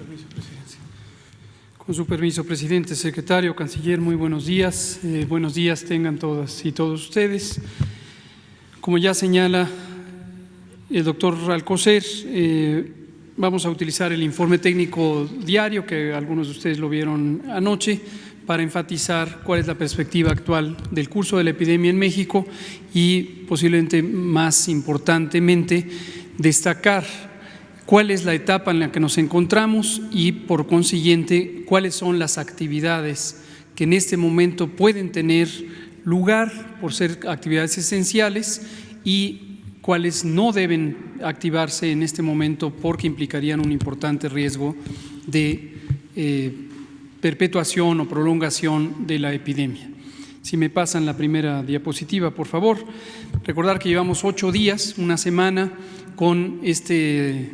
permiso, Presidencia. Con su permiso, Presidente, Secretario, Canciller, muy buenos días. Buenos días tengan todas y todos ustedes. Como ya señala el doctor Alcocer, vamos a utilizar el informe técnico diario, que algunos de ustedes lo vieron anoche, para enfatizar cuál es la perspectiva actual del curso de la epidemia en México y, posiblemente más importantemente, destacar cuál es la etapa en la que nos encontramos y, por consiguiente, cuáles son las actividades que en este momento pueden tener lugar por ser actividades esenciales y cuáles no deben activarse en este momento porque implicarían un importante riesgo de perpetuación o prolongación de la epidemia. Si me pasan la primera diapositiva, por favor. Recordar que llevamos 8 días, una semana, con este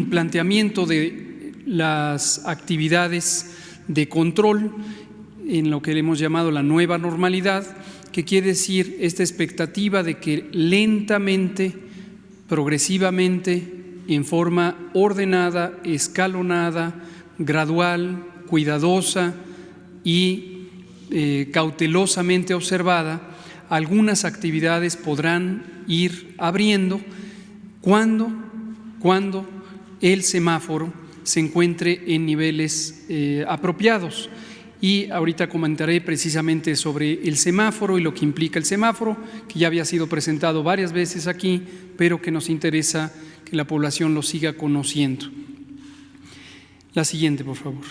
planteamiento de las actividades de control en lo que le hemos llamado la nueva normalidad, que quiere decir esta expectativa de que lentamente, progresivamente, en forma ordenada, escalonada, gradual, cuidadosa y cautelosamente observada, algunas actividades podrán ir abriendo cuando el semáforo se encuentre en niveles apropiados. Y ahorita comentaré precisamente sobre el semáforo y lo que implica el semáforo, que ya había sido presentado varias veces aquí, pero que nos interesa que la población lo siga conociendo. La siguiente, por favor.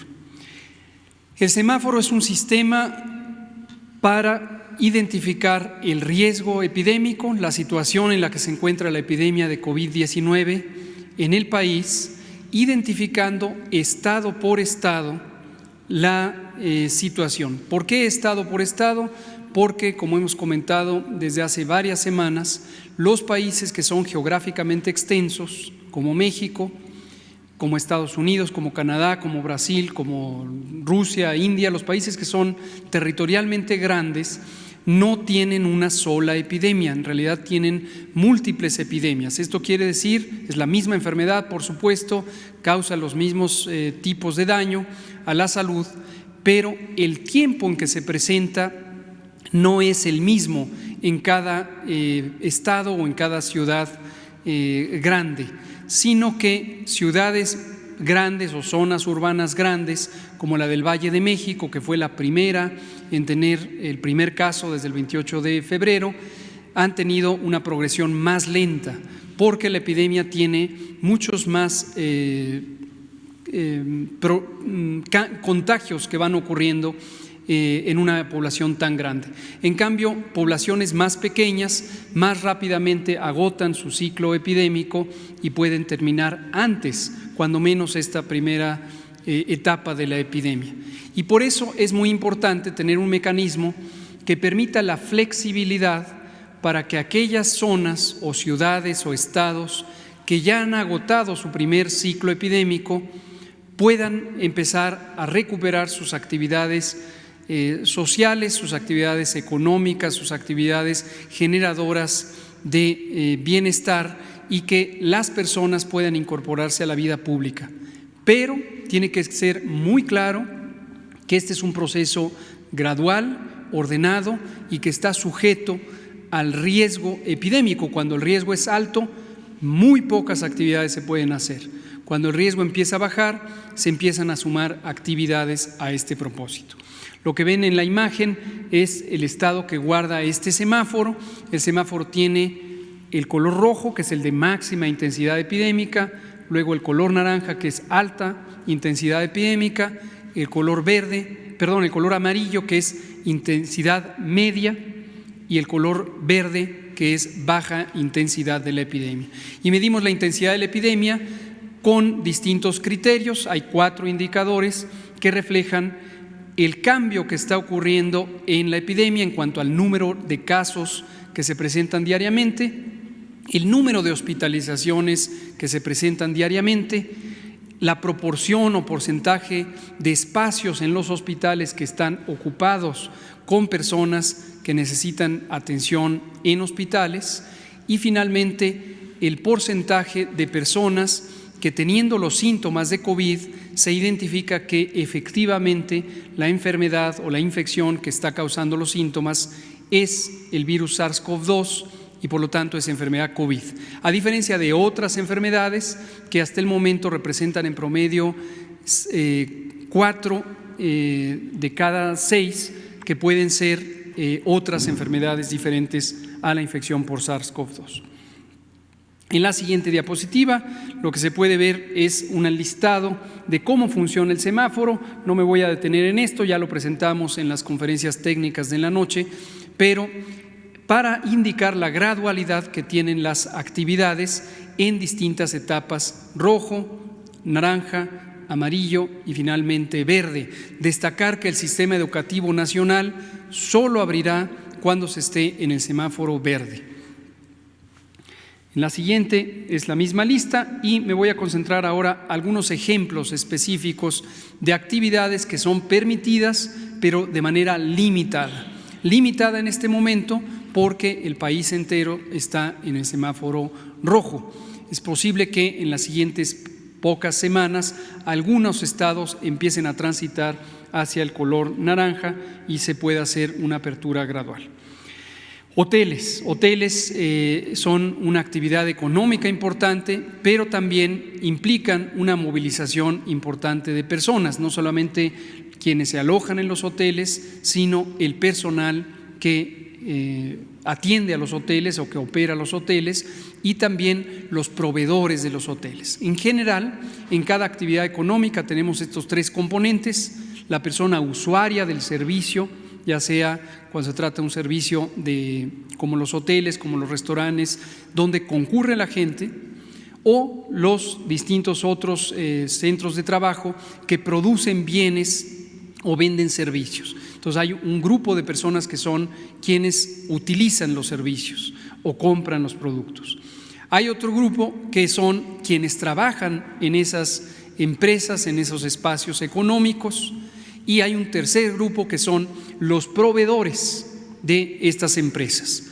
El semáforo es un sistema para identificar el riesgo epidémico, la situación en la que se encuentra la epidemia de COVID-19 en el país, identificando estado por estado la situación. ¿Por qué estado por estado? Porque, como hemos comentado desde hace varias semanas, los países que son geográficamente extensos, como México, como Estados Unidos, como Canadá, como Brasil, como Rusia, India, los países que son territorialmente grandes, no tienen una sola epidemia, en realidad tienen múltiples epidemias. Esto quiere decir, es la misma enfermedad, por supuesto, causa los mismos tipos de daño a la salud, pero el tiempo en que se presenta no es el mismo en cada estado o en cada ciudad grande, sino que ciudades grandes o zonas urbanas grandes, como la del Valle de México, que fue la primera en tener el primer caso desde el 28 de febrero, han tenido una progresión más lenta, porque la epidemia tiene muchos más contagios que van ocurriendo en una población tan grande. En cambio, poblaciones más pequeñas más rápidamente agotan su ciclo epidémico y pueden terminar antes, cuando menos, esta primera etapa de la epidemia. Y por eso es muy importante tener un mecanismo que permita la flexibilidad para que aquellas zonas o ciudades o estados que ya han agotado su primer ciclo epidémico puedan empezar a recuperar sus actividades sociales, sus actividades económicas, sus actividades generadoras de bienestar y que las personas puedan incorporarse a la vida pública. Pero tiene que ser muy claro que este es un proceso gradual, ordenado y que está sujeto al riesgo epidémico. Cuando el riesgo es alto, muy pocas actividades se pueden hacer. Cuando el riesgo empieza a bajar, se empiezan a sumar actividades a este propósito. Lo que ven en la imagen es el estado que guarda este semáforo. El semáforo tiene el color rojo, que es el de máxima intensidad epidémica, luego el color naranja, que es alta intensidad epidémica, el color amarillo, que es intensidad media, y el color verde, que es baja intensidad de la epidemia. Y medimos la intensidad de la epidemia con distintos criterios. Hay 4 indicadores que reflejan el cambio que está ocurriendo en la epidemia en cuanto al número de casos que se presentan diariamente, el número de hospitalizaciones que se presentan diariamente, la proporción o porcentaje de espacios en los hospitales que están ocupados con personas que necesitan atención en hospitales y, finalmente, el porcentaje de personas que teniendo los síntomas de COVID se identifica que efectivamente la enfermedad o la infección que está causando los síntomas es el virus SARS-CoV-2 y por lo tanto es enfermedad COVID. A diferencia de otras enfermedades que hasta el momento representan en promedio 4 de cada 6 que pueden ser otras enfermedades diferentes a la infección por SARS-CoV-2. En la siguiente diapositiva lo que se puede ver es un listado de cómo funciona el semáforo. No me voy a detener en esto, ya lo presentamos en las conferencias técnicas de la noche, pero para indicar la gradualidad que tienen las actividades en distintas etapas: rojo, naranja, amarillo y finalmente verde. Destacar que el sistema educativo nacional solo abrirá cuando se esté en el semáforo verde. En la siguiente es la misma lista y me voy a concentrar ahora algunos ejemplos específicos de actividades que son permitidas, pero de manera limitada. Limitada en este momento porque el país entero está en el semáforo rojo. Es posible que en las siguientes pocas semanas algunos estados empiecen a transitar hacia el color naranja y se pueda hacer una apertura gradual. Hoteles son una actividad económica importante, pero también implican una movilización importante de personas, no solamente quienes se alojan en los hoteles, sino el personal que atiende a los hoteles o que opera los hoteles y también los proveedores de los hoteles. En general, en cada actividad económica tenemos estos 3 componentes: la persona usuaria del servicio, ya sea cuando se trata de un servicio como los hoteles, como los restaurantes, donde concurre la gente, o los distintos otros centros de trabajo que producen bienes o venden servicios. Entonces hay un grupo de personas que son quienes utilizan los servicios o compran los productos. Hay otro grupo que son quienes trabajan en esas empresas, en esos espacios económicos, y hay un tercer grupo que son los proveedores de estas empresas.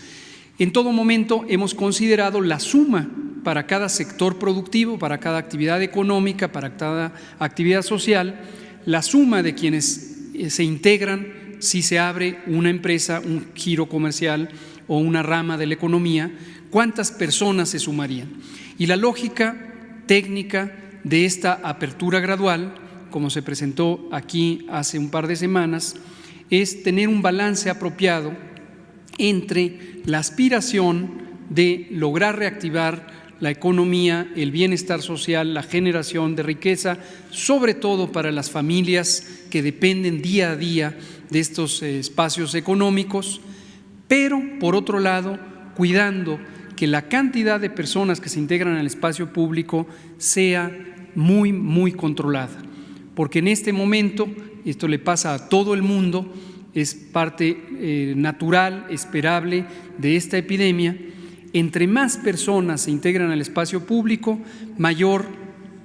En todo momento hemos considerado la suma para cada sector productivo, para cada actividad económica, para cada actividad social, la suma de quienes se integran si se abre una empresa, un giro comercial o una rama de la economía, cuántas personas se sumarían. Y la lógica técnica de esta apertura gradual, como se presentó aquí hace un par de semanas, es tener un balance apropiado entre la aspiración de lograr reactivar la economía, el bienestar social, la generación de riqueza, sobre todo para las familias que dependen día a día de estos espacios económicos, pero por otro lado, cuidando que la cantidad de personas que se integran al espacio público sea muy, muy controlada. Porque en este momento, esto le pasa a todo el mundo, es parte natural, esperable de esta epidemia. Entre más personas se integran al espacio público, mayor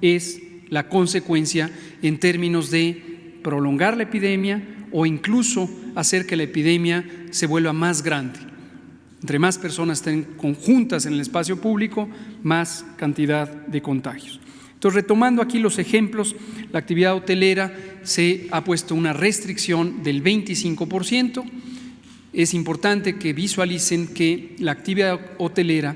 es la consecuencia en términos de prolongar la epidemia o incluso hacer que la epidemia se vuelva más grande. Entre más personas estén conjuntas en el espacio público, más cantidad de contagios. Entonces, retomando aquí los ejemplos, la actividad hotelera se ha puesto una restricción del 25%. Es importante que visualicen que la actividad hotelera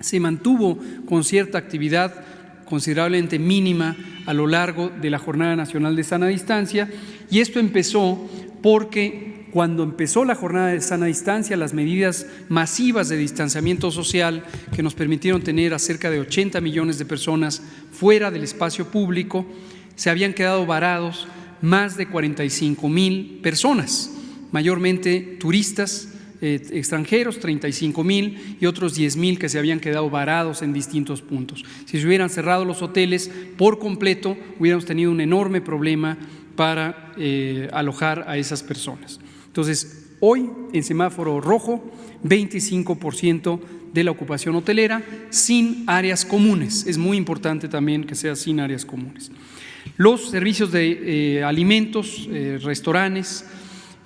se mantuvo con cierta actividad considerablemente mínima a lo largo de la Jornada Nacional de Sana Distancia, y esto empezó porque cuando empezó la Jornada de Sana Distancia, las medidas masivas de distanciamiento social que nos permitieron tener a cerca de 80 millones de personas fuera del espacio público, se habían quedado varados más de 45,000 personas, mayormente turistas extranjeros, 35,000, y otros 10,000 que se habían quedado varados en distintos puntos. Si se hubieran cerrado los hoteles por completo, hubiéramos tenido un enorme problema para alojar a esas personas. Entonces, hoy en semáforo rojo, 25% de la ocupación hotelera sin áreas comunes. Es muy importante también que sea sin áreas comunes. Los servicios de alimentos, restaurantes,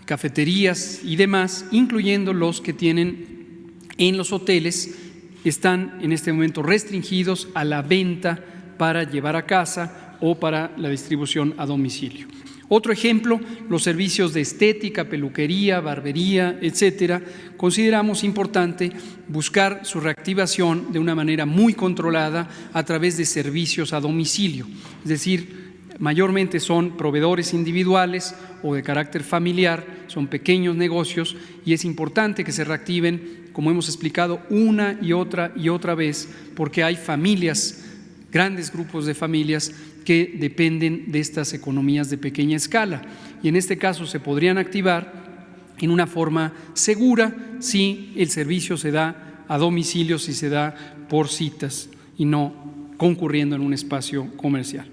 cafeterías y demás, incluyendo los que tienen en los hoteles, están en este momento restringidos a la venta para llevar a casa o para la distribución a domicilio. Otro ejemplo, los servicios de estética, peluquería, barbería, etcétera. Consideramos importante buscar su reactivación de una manera muy controlada a través de servicios a domicilio, es decir, mayormente son proveedores individuales o de carácter familiar, son pequeños negocios y es importante que se reactiven, como hemos explicado una y otra vez, porque hay familias, grandes grupos de familias que dependen de estas economías de pequeña escala y en este caso se podrían activar en una forma segura si el servicio se da a domicilio, si se da por citas y no concurriendo en un espacio comercial.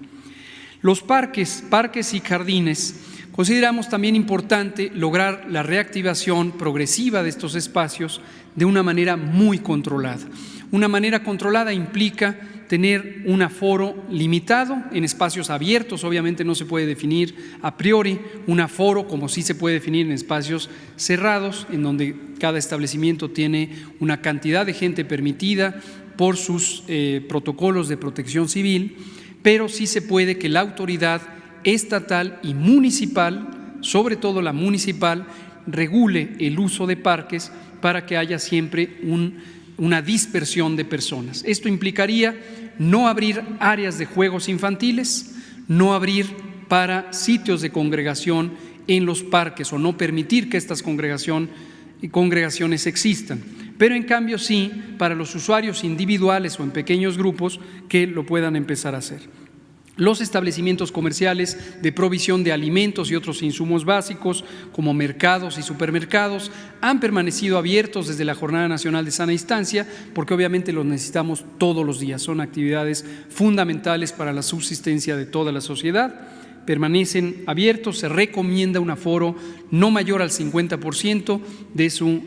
Los parques y jardines, consideramos también importante lograr la reactivación progresiva de estos espacios de una manera muy controlada. Una manera controlada implica tener un aforo limitado en espacios abiertos, obviamente no se puede definir a priori un aforo como sí se puede definir en espacios cerrados, en donde cada establecimiento tiene una cantidad de gente permitida por sus protocolos de protección civil, pero sí se puede que la autoridad estatal y municipal, sobre todo la municipal, regule el uso de parques para que haya siempre una dispersión de personas. Esto implicaría no abrir áreas de juegos infantiles, no abrir para sitios de congregación en los parques o no permitir que estas congregaciones existan, pero en cambio sí para los usuarios individuales o en pequeños grupos que lo puedan empezar a hacer. Los establecimientos comerciales de provisión de alimentos y otros insumos básicos, como mercados y supermercados, han permanecido abiertos desde la Jornada Nacional de Sana Distancia, porque obviamente los necesitamos todos los días. Son actividades fundamentales para la subsistencia de toda la sociedad. Permanecen abiertos, se recomienda un aforo no mayor al 50% de su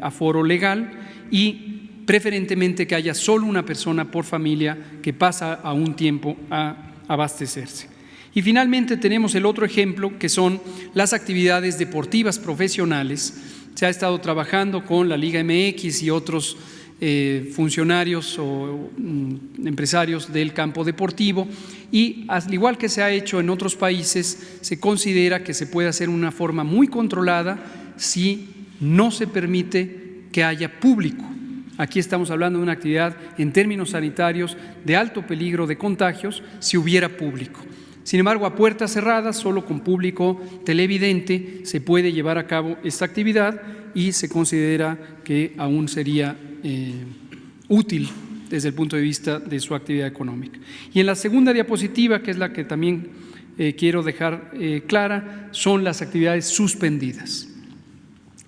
aforo legal y preferentemente que haya solo una persona por familia que pasa a un tiempo a abastecerse. Y finalmente tenemos el otro ejemplo que son las actividades deportivas profesionales. Se ha estado trabajando con la Liga MX y otros funcionarios o empresarios del campo deportivo y al igual que se ha hecho en otros países, se considera que se puede hacer de una forma muy controlada si no se permite que haya público. Aquí estamos hablando de una actividad en términos sanitarios de alto peligro de contagios si hubiera público. Sin embargo, a puertas cerradas, solo con público televidente, se puede llevar a cabo esta actividad y se considera que aún sería útil desde el punto de vista de su actividad económica. Y en la segunda diapositiva, que es la que también quiero dejar clara, son las actividades suspendidas.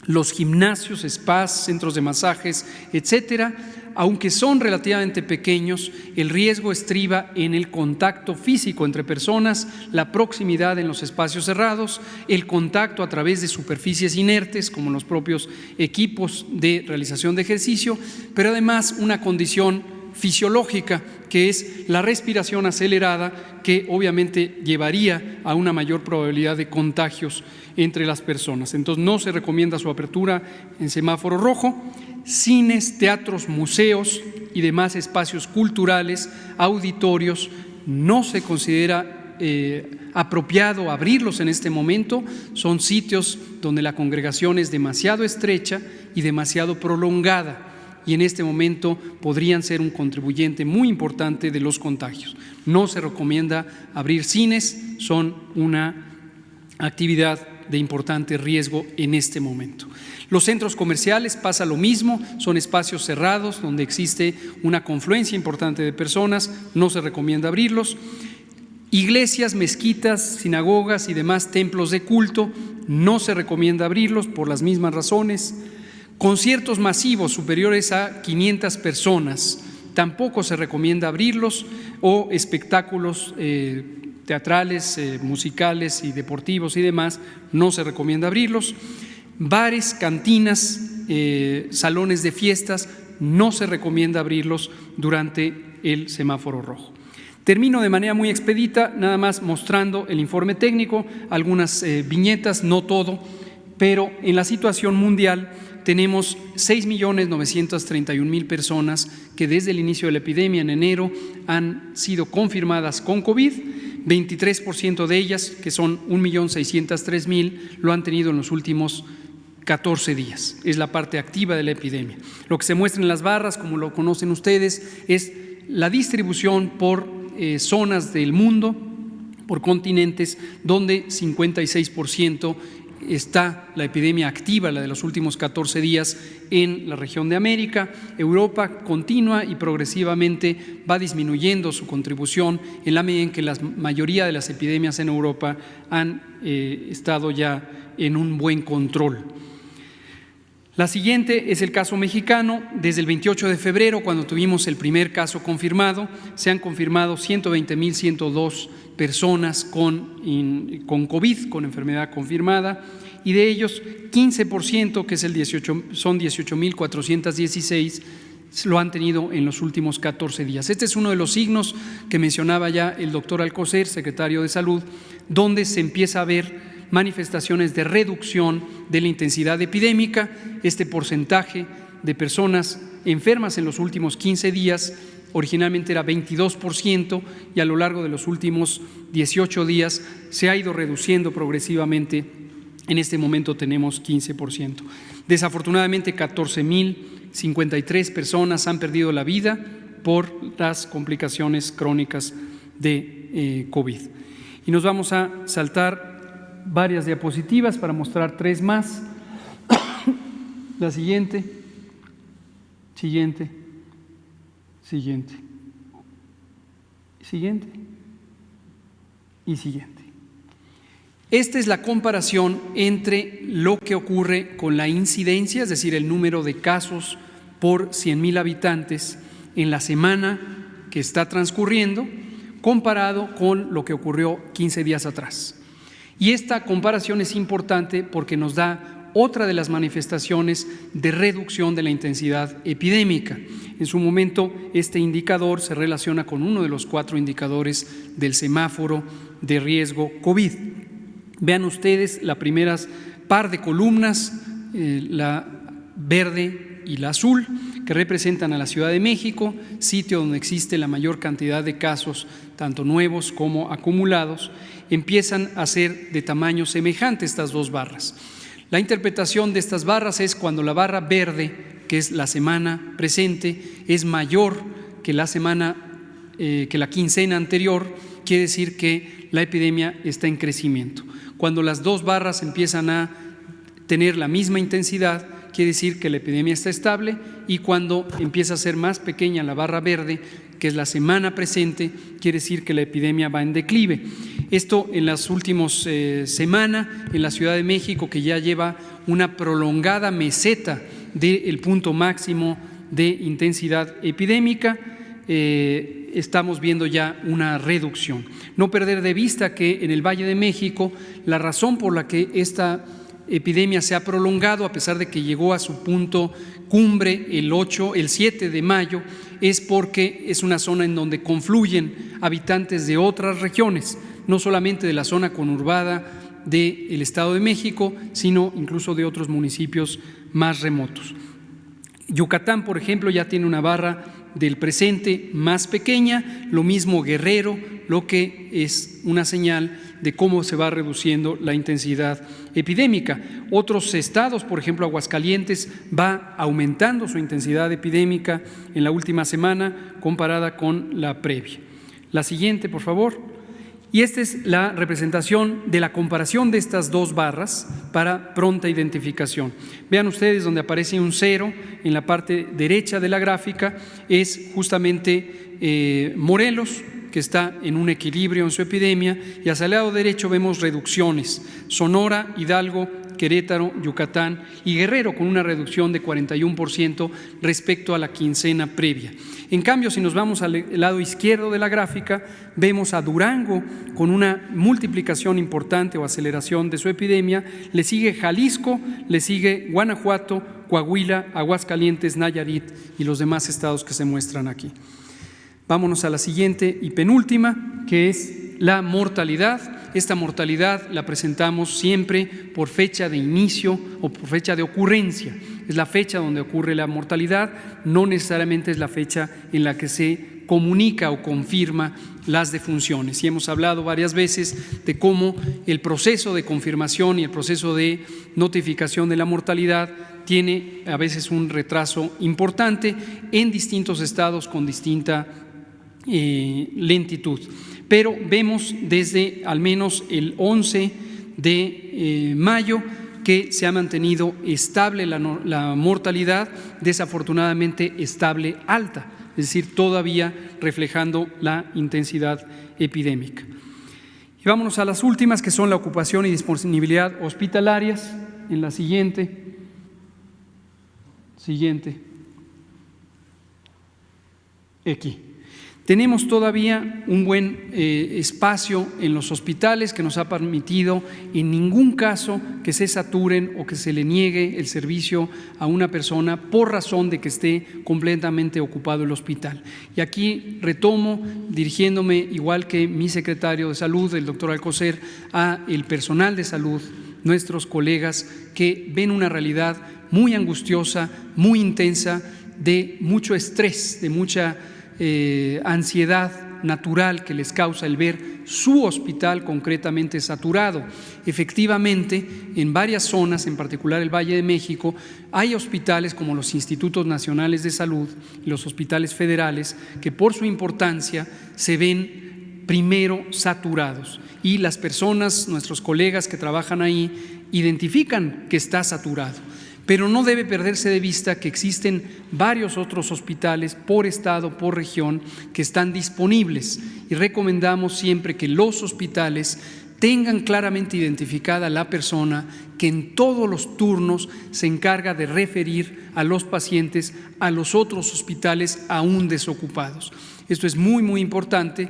Los gimnasios, spas, centros de masajes, etcétera, aunque son relativamente pequeños, el riesgo estriba en el contacto físico entre personas, la proximidad en los espacios cerrados, el contacto a través de superficies inertes como los propios equipos de realización de ejercicio, pero además una condición fisiológica que es la respiración acelerada que obviamente llevaría a una mayor probabilidad de contagios entre las personas. Entonces no se recomienda su apertura en semáforo rojo. Cines, teatros, museos y demás espacios culturales, auditorios, no se considera apropiado abrirlos en este momento. Son sitios donde la congregación es demasiado estrecha y demasiado prolongada y en este momento podrían ser un contribuyente muy importante de los contagios. No se recomienda abrir cines, son una actividad de importante riesgo en este momento. Los centros comerciales pasa lo mismo, son espacios cerrados donde existe una confluencia importante de personas, no se recomienda abrirlos. Iglesias, mezquitas, sinagogas y demás templos de culto, no se recomienda abrirlos por las mismas razones. Conciertos masivos superiores a 500 personas, tampoco se recomienda abrirlos, o espectáculos teatrales, musicales y deportivos y demás, no se recomienda abrirlos. Bares, cantinas, salones de fiestas, no se recomienda abrirlos durante el semáforo rojo. Termino de manera muy expedita, nada más mostrando el informe técnico, algunas viñetas, no todo, pero en la situación mundial tenemos 6.931.000 personas que desde el inicio de la epidemia en enero han sido confirmadas con COVID. 23% de ellas, que son 1.603.000, lo han tenido en los últimos 14 días. Es la parte activa de la epidemia. Lo que se muestra en las barras, como lo conocen ustedes, es la distribución por zonas del mundo, por continentes, donde 56% está la epidemia activa, la de los últimos 14 días, en la región de América. Europa continua y progresivamente va disminuyendo su contribución en la medida en que la mayoría de las epidemias en Europa han estado ya en un buen control. La siguiente es el caso mexicano. Desde el 28 de febrero, cuando tuvimos el primer caso confirmado, se han confirmado 120.102 personas con COVID, con enfermedad confirmada, y de ellos 15%, que es son 18.416, lo han tenido en los últimos 14 días. Este es uno de los signos que mencionaba ya el doctor Alcocer, secretario de Salud, donde se empieza a ver manifestaciones de reducción de la intensidad epidémica. Este porcentaje de personas enfermas en los últimos 15 días originalmente era 22% y a lo largo de los últimos 18 días se ha ido reduciendo progresivamente. En este momento tenemos 15%. Desafortunadamente 14.053 personas han perdido la vida por las complicaciones crónicas de COVID. Y nos vamos a saltar varias diapositivas para mostrar 3 más. La siguiente, siguiente y siguiente. Esta es la comparación entre lo que ocurre con la incidencia, es decir, el número de casos por 100.000 habitantes en la semana que está transcurriendo, comparado con lo que ocurrió 15 días atrás. Y esta comparación es importante porque nos da otra de las manifestaciones de reducción de la intensidad epidémica. En su momento, este indicador se relaciona con uno de los 4 indicadores del semáforo de riesgo COVID. Vean ustedes las primeras par de columnas, la verde y la azul, que representan a la Ciudad de México, sitio donde existe la mayor cantidad de casos, tanto nuevos como acumulados. Empiezan a ser de tamaño semejante estas 2 barras. La interpretación de estas barras es cuando la barra verde, que es la semana presente, es mayor que la quincena anterior, quiere decir que la epidemia está en crecimiento. Cuando las 2 barras empiezan a tener la misma intensidad, quiere decir que la epidemia está estable, y cuando empieza a ser más pequeña la barra verde, que es la semana presente, quiere decir que la epidemia va en declive. Esto en las últimas semanas en la Ciudad de México, que ya lleva una prolongada meseta del punto máximo de intensidad epidémica, estamos viendo ya una reducción. No perder de vista que en el Valle de México la razón por la que esta epidemia se ha prolongado, a pesar de que llegó a su punto cumbre el 7 de mayo, es porque es una zona en donde confluyen habitantes de otras regiones, no solamente de la zona conurbada del Estado de México, sino incluso de otros municipios más remotos. Yucatán, por ejemplo, ya tiene una barra del presente más pequeña, lo mismo Guerrero, lo que es una señal de cómo se va reduciendo la intensidad epidémica. Otros estados, por ejemplo Aguascalientes, va aumentando su intensidad epidémica en la última semana comparada con la previa. La siguiente, por favor. Y esta es la representación de la comparación de estas 2 barras para pronta identificación. Vean ustedes donde aparece un 0 en la parte derecha de la gráfica, es justamente Morelos, que está en un equilibrio en su epidemia, y hacia el lado derecho vemos reducciones: Sonora, Hidalgo, Querétaro, Yucatán y Guerrero, con una reducción de 41% respecto a la quincena previa. En cambio, si nos vamos al lado izquierdo de la gráfica, vemos a Durango con una multiplicación importante o aceleración de su epidemia, le sigue Jalisco, le sigue Guanajuato, Coahuila, Aguascalientes, Nayarit y los demás estados que se muestran aquí. Vámonos a la siguiente y penúltima, que es la mortalidad. Esta mortalidad la presentamos siempre por fecha de inicio o por fecha de ocurrencia. es la fecha donde ocurre la mortalidad, no necesariamente es la fecha en la que se comunica o confirma las defunciones. Y hemos hablado varias veces de cómo el proceso de confirmación y el proceso de notificación de la mortalidad tiene a veces un retraso importante en distintos estados con distinta lentitud. Pero vemos desde al menos el 11 de mayo que se ha mantenido estable la mortalidad, desafortunadamente estable alta, es decir, todavía reflejando la intensidad epidémica. Y vámonos a las últimas, que son la ocupación y disponibilidad hospitalarias. En la siguiente. Aquí. Tenemos todavía un buen espacio en los hospitales que nos ha permitido en ningún caso que se saturen o que se le niegue el servicio a una persona por razón de que esté completamente ocupado el hospital. Y aquí retomo, dirigiéndome igual que mi secretario de Salud, el doctor Alcocer, a el personal de salud, nuestros colegas que ven una realidad muy angustiosa, muy intensa, de mucho estrés, de mucha ansiedad natural que les causa el ver su hospital concretamente saturado. Efectivamente, en varias zonas, en particular el Valle de México, hay hospitales como los Institutos Nacionales de Salud y los hospitales federales que por su importancia se ven primero saturados, y las personas, nuestros colegas que trabajan ahí, identifican que está saturado. Pero no debe perderse de vista que existen varios otros hospitales por estado, por región, que están disponibles, y recomendamos siempre que los hospitales tengan claramente identificada la persona que en todos los turnos se encarga de referir a los pacientes a los otros hospitales aún desocupados. Esto es muy, muy importante,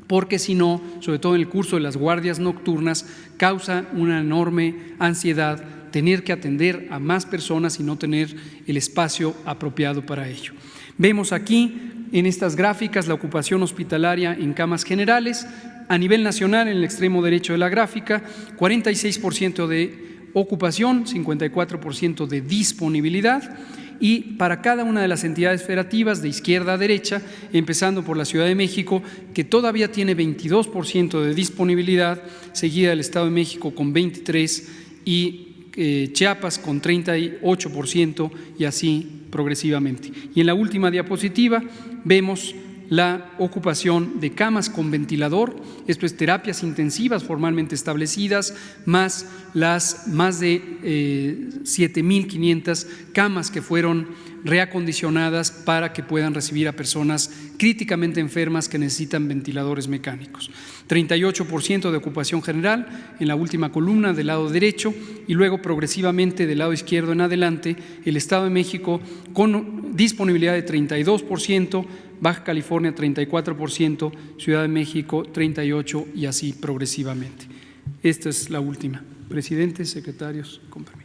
porque si no, sobre todo en el curso de las guardias nocturnas, causa una enorme ansiedad tener que atender a más personas y no tener el espacio apropiado para ello. Vemos aquí en estas gráficas la ocupación hospitalaria en camas generales. A nivel nacional, en el extremo derecho de la gráfica, 46% de ocupación, 54% de disponibilidad. Y para cada una de las entidades federativas, de izquierda a derecha, empezando por la Ciudad de México, que todavía tiene 22% de disponibilidad, seguida del Estado de México con 23% y Chiapas con 38%, y así progresivamente. Y en la última diapositiva vemos la ocupación de camas con ventilador, esto es terapias intensivas formalmente establecidas, más las más de 7.500 camas que fueron reacondicionadas para que puedan recibir a personas críticamente enfermas que necesitan ventiladores mecánicos. 38% de ocupación general en la última columna del lado derecho, y luego progresivamente del lado izquierdo en adelante el Estado de México con disponibilidad de 32%, Baja California 34%, Ciudad de México 38%, y así progresivamente. Esta es la última. Presidente, secretarios, con permiso.